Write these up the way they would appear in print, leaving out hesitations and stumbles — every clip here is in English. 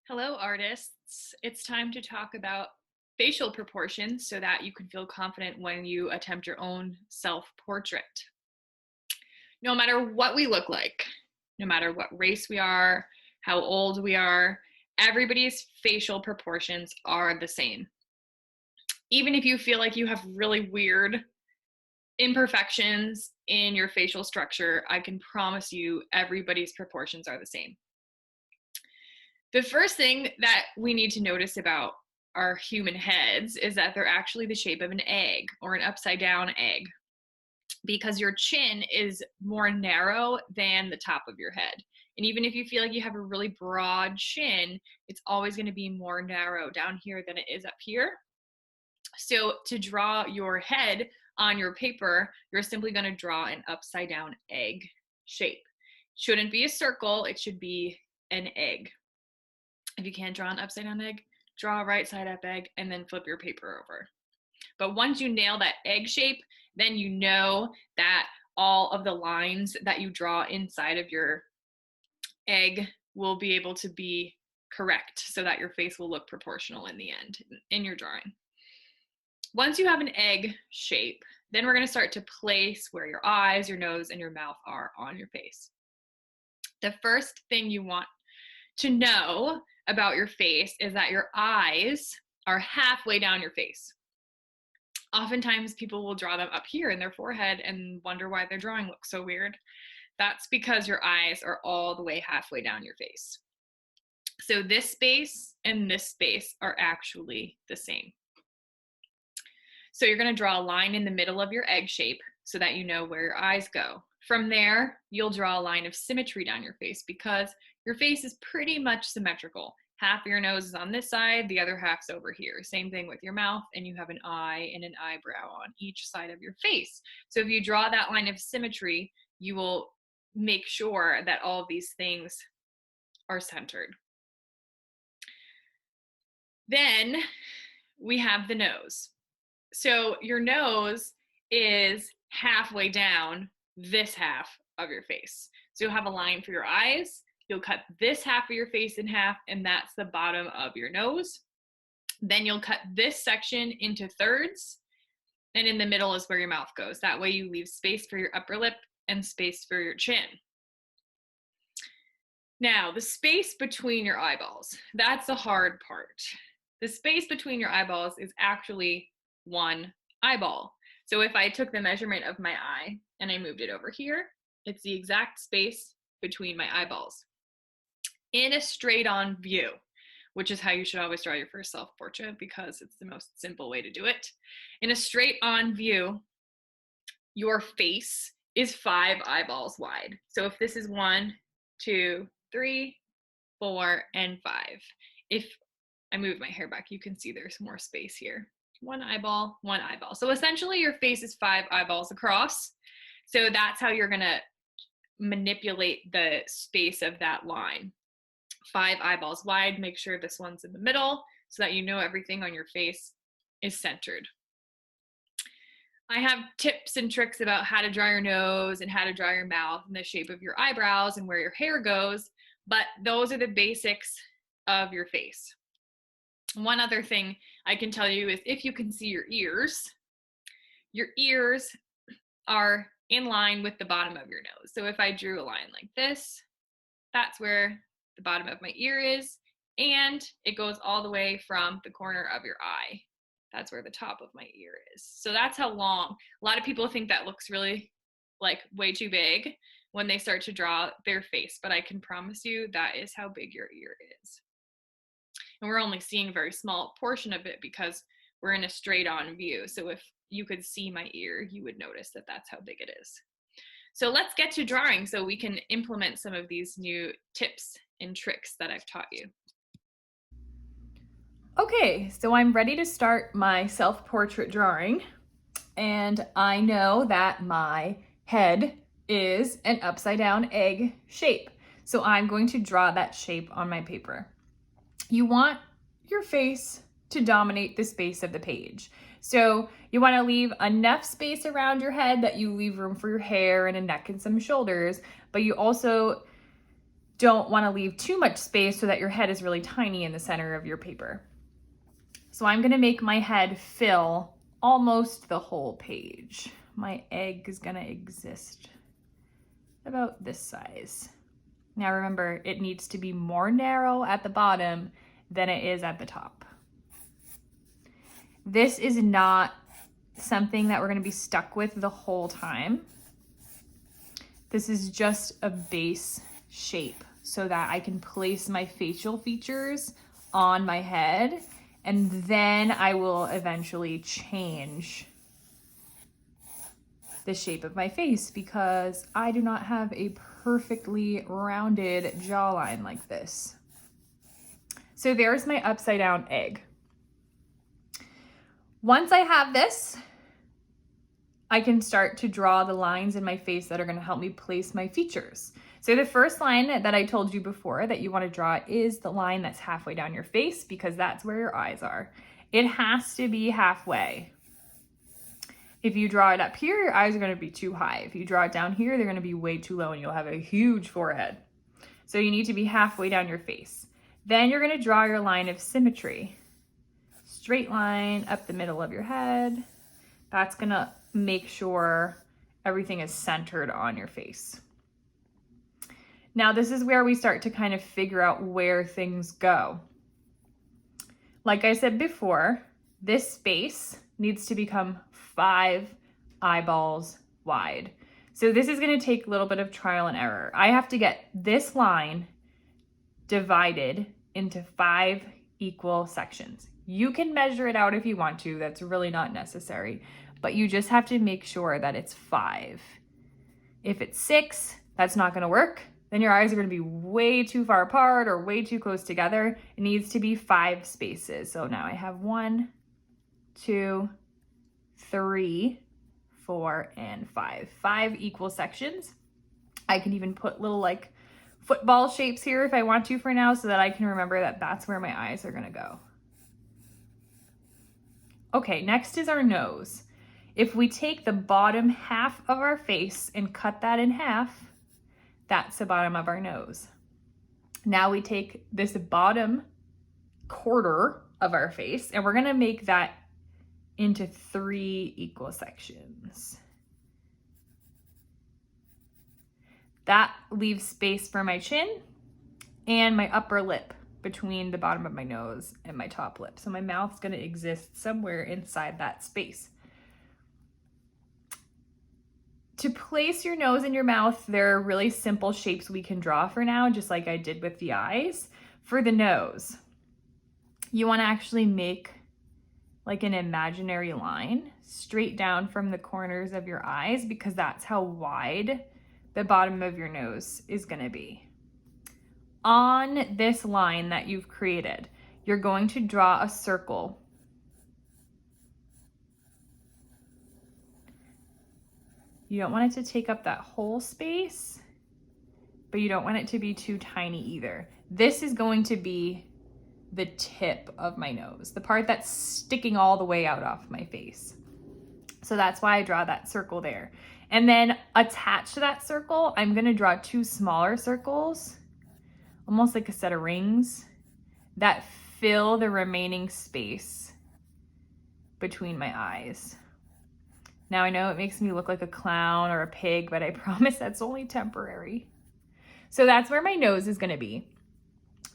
Hello, artists. It's time to talk about facial proportions so that you can feel confident when you attempt your own self-portrait. No matter what we look like, no matter what race we are, how old we are, everybody's facial proportions are the same. Even if you feel like you have really weird imperfections in your facial structure, I can promise you everybody's proportions are the same. The first thing that we need to notice about our human heads is that they're actually the shape of an egg or an upside down egg, because your chin is more narrow than the top of your head. And even if you feel like you have a really broad chin, it's always going to be more narrow down here than it is up here. So to draw your head on your paper, you're simply going to draw an upside down egg shape. Shouldn't be a circle, it should be an egg. If you can't draw an upside down egg, draw a right side up egg and then flip your paper over. But once you nail that egg shape, then you know that all of the lines that you draw inside of your egg will be able to be correct so that your face will look proportional in the end in your drawing. Once you have an egg shape, then we're going to start to place where your eyes, your nose, and your mouth are on your face. The first thing you want to know about your face is that your eyes are halfway down your face. Oftentimes people will draw them up here in their forehead and wonder why their drawing looks so weird. That's because your eyes are all the way halfway down your face. So this space and this space are actually the same. So you're going to draw a line in the middle of your egg shape so that you know where your eyes go. From there, you'll draw a line of symmetry down your face because your face is pretty much symmetrical. Half of your nose is on this side, the other half's over here. Same thing with your mouth, and you have an eye and an eyebrow on each side of your face. So if you draw that line of symmetry, you will make sure that all of these things are centered. Then we have the nose. So your nose is halfway down this half of your face. So you'll have a line for your eyes. You'll cut this half of your face in half, and that's the bottom of your nose. Then you'll cut this section into thirds, and in the middle is where your mouth goes. That way you leave space for your upper lip and space for your chin. Now, the space between your eyeballs, that's the hard part. The space between your eyeballs is actually one eyeball. So if I took the measurement of my eye and I moved it over here, it's the exact space between my eyeballs. In a straight-on view, which is how you should always draw your first self-portrait because it's the most simple way to do it. In a straight-on view, your face is 5 eyeballs wide. So if this is 1, 2, 3, 4, and 5. If I move my hair back, you can see there's more space here. 1 eyeball, 1 eyeball. So essentially your face is 5 eyeballs across. So that's how you're gonna manipulate the space of that line. 5 eyeballs wide, make sure this one's in the middle so that you know everything on your face is centered. I have tips and tricks about how to draw your nose and how to draw your mouth and the shape of your eyebrows and where your hair goes, but those are the basics of your face. One other thing I can tell you is if you can see your ears are in line with the bottom of your nose. So if I drew a line like this, that's where the bottom of my ear is, and it goes all the way from the corner of your eye. That's where the top of my ear is. So that's how long. A lot of people think that looks really like way too big when they start to draw their face, but I can promise you that is how big your ear is. And we're only seeing a very small portion of it because we're in a straight on view. So if you could see my ear, you would notice that that's how big it is. So let's get to drawing so we can implement some of these new tips and tricks that I've taught you. Okay, so I'm ready to start my self-portrait drawing, and I know that my head is an upside down egg shape. So I'm going to draw that shape on my paper. You want your face to dominate the space of the page. So you want to leave enough space around your head that you leave room for your hair and a neck and some shoulders, but you also don't want to leave too much space so that your head is really tiny in the center of your paper. So I'm going to make my head fill almost the whole page. My egg is going to exist about this size. Now remember, it needs to be more narrow at the bottom than it is at the top. This is not something that we're going to be stuck with the whole time. This is just a base shape so that I can place my facial features on my head, and then I will eventually change the shape of my face because I do not have a perfectly rounded jawline like this. So there's my upside down egg. Once I have this, I can start to draw the lines in my face that are going to help me place my features. So the first line that I told you before that you want to draw is the line that's halfway down your face because that's where your eyes are. It has to be halfway. If you draw it up here, your eyes are going to be too high. If you draw it down here, they're going to be way too low and you'll have a huge forehead. So you need to be halfway down your face. Then you're going to draw your line of symmetry. Straight line up the middle of your head. That's going to make sure everything is centered on your face. Now this is where we start to kind of figure out where things go. Like I said before, this space needs to become 5 eyeballs wide. So this is going to take a little bit of trial and error. I have to get this line divided into 5 equal sections. You can measure it out if you want to. That's really not necessary. But you just have to make sure that it's 5. If it's 6, that's not going to work. Then your eyes are going to be way too far apart or way too close together. It needs to be 5 spaces. So now I have 1, 2, 3, 4, and 5. 5 equal sections. I can even put little like football shapes here if I want to for now so that I can remember that that's where my eyes are going to go. Okay, next is our nose. If we take the bottom half of our face and cut that in half, that's the bottom of our nose. Now we take this bottom quarter of our face and we're going to make that into 3 equal sections. That leaves space for my chin and my upper lip between the bottom of my nose and my top lip. So my mouth's going to exist somewhere inside that space. To place your nose in your mouth, there are really simple shapes we can draw for now, just like I did with the eyes. For the nose, you want to actually make like an imaginary line straight down from the corners of your eyes because that's how wide the bottom of your nose is going to be. On this line that you've created, you're going to draw a circle. You don't want it to take up that whole space, but you don't want it to be too tiny either. This is going to be the tip of my nose, the part that's sticking all the way out off my face. So that's why I draw that circle there. And then attached to that circle, I'm going to draw 2 smaller circles, almost like a set of rings, that fill the remaining space between my eyes. Now I know it makes me look like a clown or a pig, but I promise that's only temporary. So that's where my nose is going to be.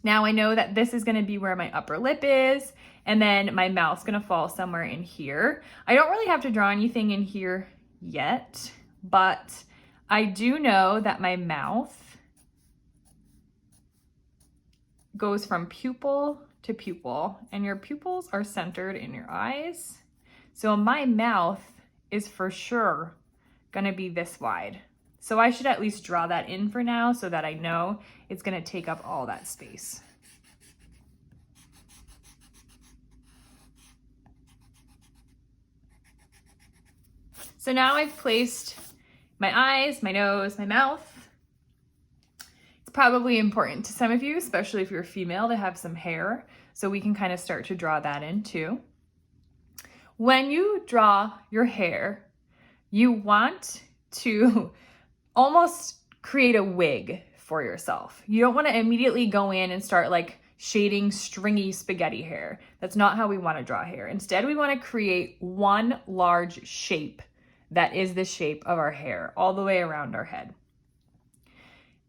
Now I know that this is going to be where my upper lip is, and then my mouth's going to fall somewhere in here. I don't really have to draw anything in here yet, but I do know that my mouth goes from pupil to pupil, and your pupils are centered in your eyes. So my mouth is for sure gonna be this wide. So I should at least draw that in for now so that I know it's gonna take up all that space. So now I've placed my eyes, my nose, my mouth. It's probably important to some of you, especially if you're female, to have some hair. So we can kind of start to draw that in too. When you draw your hair, you want to almost create a wig for yourself. You don't want to immediately go in and start like shading stringy spaghetti hair. That's not how we want to draw hair. Instead, we want to create one large shape that is the shape of our hair all the way around our head.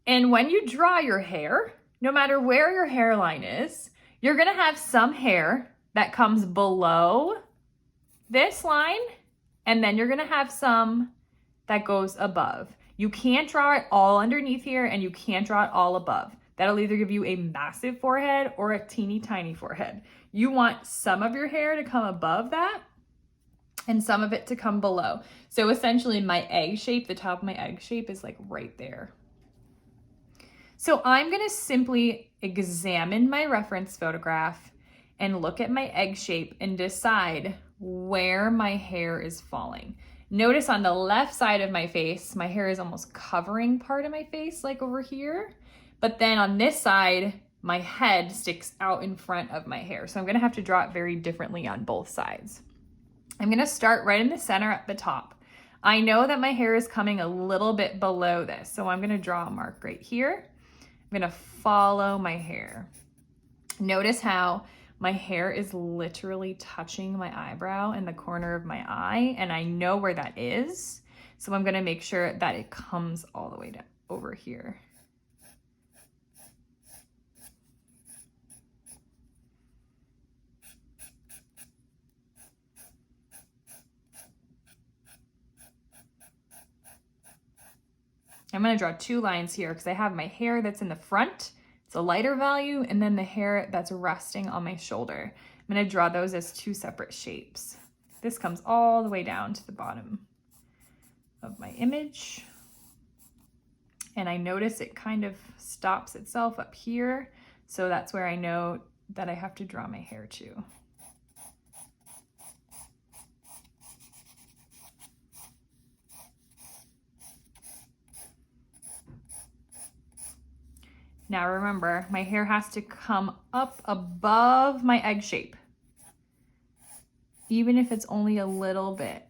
And when you draw your hair, no matter where your hairline is, you're going to have some hair that comes below this line, and then you're going to have some that goes above. You can't draw it all underneath here, and you can't draw it all above. That'll either give you a massive forehead or a teeny tiny forehead. You want some of your hair to come above that and some of it to come below. So essentially my egg shape, the top of my egg shape is like right there. So I'm gonna simply examine my reference photograph and look at my egg shape and decide where my hair is falling. Notice on the left side of my face, my hair is almost covering part of my face, like over here. But then on this side, my head sticks out in front of my hair. So I'm gonna have to draw it very differently on both sides. I'm gonna start right in the center at the top. I know that my hair is coming a little bit below this, so I'm gonna draw a mark right here. I'm gonna follow my hair. Notice how my hair is literally touching my eyebrow and the corner of my eye, and I know where that is. So I'm gonna make sure that it comes all the way down over here. I'm going to draw two lines here because I have my hair that's in the front. It's a lighter value, and then the hair that's resting on my shoulder. I'm going to draw those as two separate shapes. This comes all the way down to the bottom of my image. And I notice it kind of stops itself up here. So that's where I know that I have to draw my hair to. Now remember, my hair has to come up above my egg shape, even if it's only a little bit.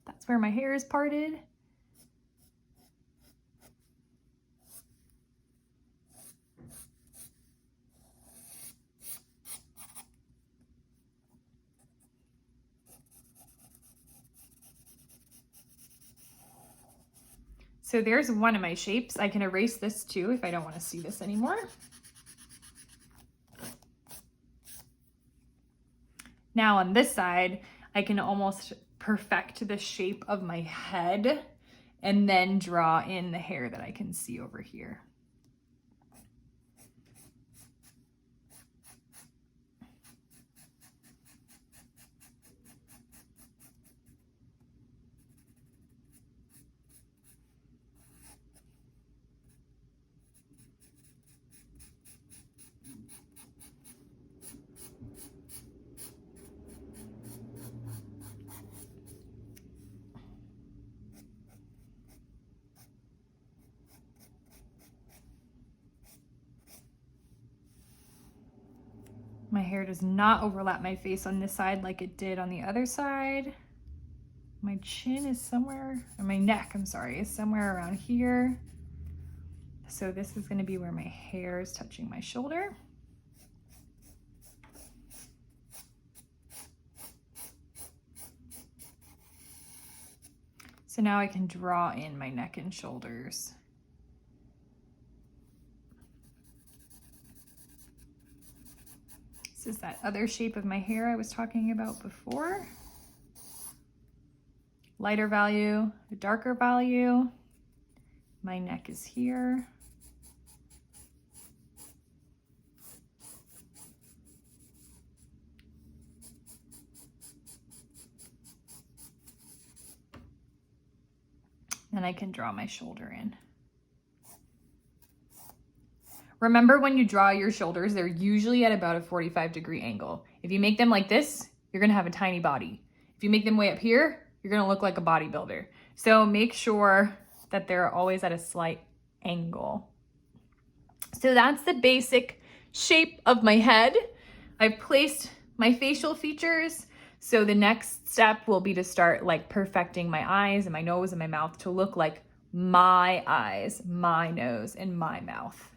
That's where my hair is parted. So there's one of my shapes. I can erase this too if I don't want to see this anymore. Now on this side, I can almost perfect the shape of my head and then draw in the hair that I can see over here. My hair does not overlap my face on this side like it did on the other side. My chin is somewhere, or my neck, I'm sorry, is somewhere around here. So this is going to be where my hair is touching my shoulder. So now I can draw in my neck and shoulders. This is that other shape of my hair I was talking about before. Lighter value, a darker value. My neck is here. Then I can draw my shoulder in. Remember, when you draw your shoulders, they're usually at about a 45-degree angle. If you make them like this, you're gonna have a tiny body. If you make them way up here, you're gonna look like a bodybuilder. So make sure that they're always at a slight angle. So that's the basic shape of my head. I've placed my facial features So the next step will be to start like perfecting my eyes and my nose and my mouth to look like my eyes, my nose, and my mouth.